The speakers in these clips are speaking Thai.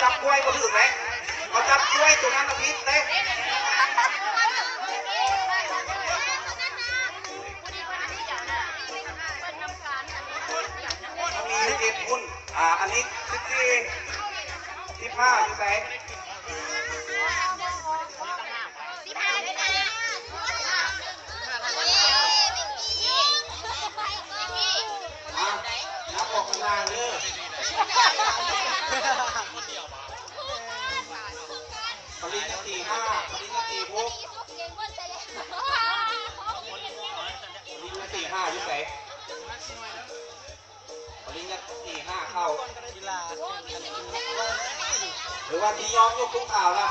จับกล้วยก็ถือไหมเขาจับกล้วยตัวนั้นมาพิษเต้มีเจ็ดหุ้นอันนี้15อยู่ไหนนับออกกันนานเลยปริญญาตรี5ปริญญาตรี6ปริญญาตรี5อยู่ไหนปริญญาตรี5เข้าหรือว่าที่ยอมยกตุ้งข่าวละ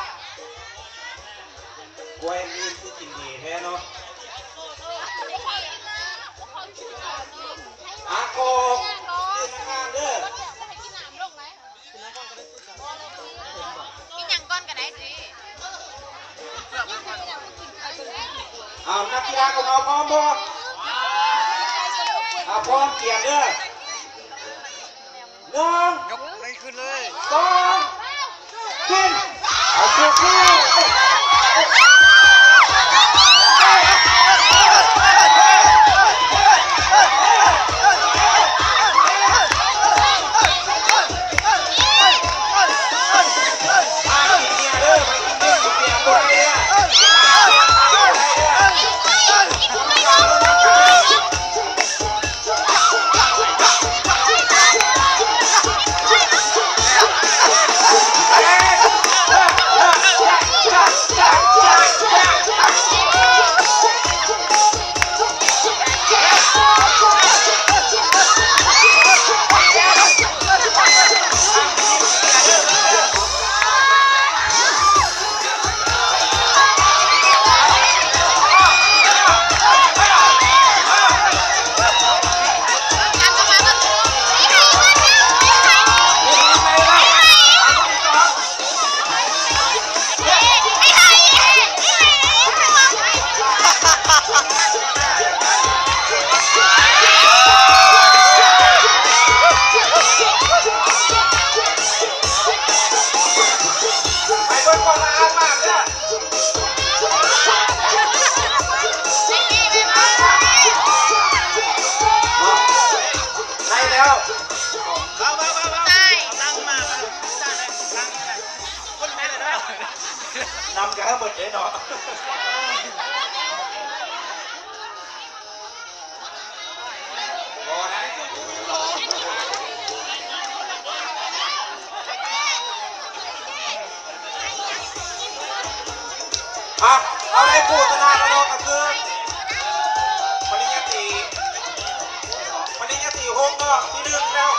กล้วยมีผู้กินดีแท้เนาะโกยืนข้างเด้อกินอย่างก้อนกันได้สินักกีฬาของเราพร้อมบ่พร้อมเกียร์เด้อ1ยกไม่ขึ้นเลย 2ขึ้นเอาเชือกขึ้นนำกันให้หมดเลยเนาะเอาได้พูดตนาแล้วก็คือปริญญาตรี6ก็ที่1แล้ว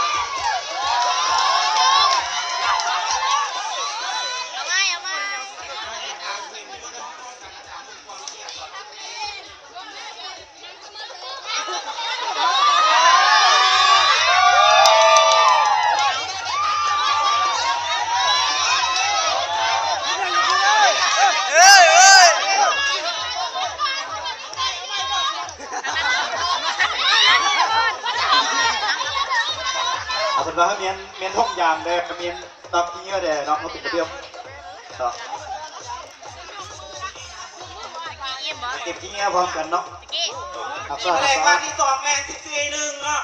เป็นว่าเมียนท่องยามเลยเมียนตอกที่เงี้ยเด้น้องเขาติดกระเบียบต่อเก็บที่เงี้ยพร้อมกันเนาะนี่เป็นรายการที่2แมน14-1อ่ะ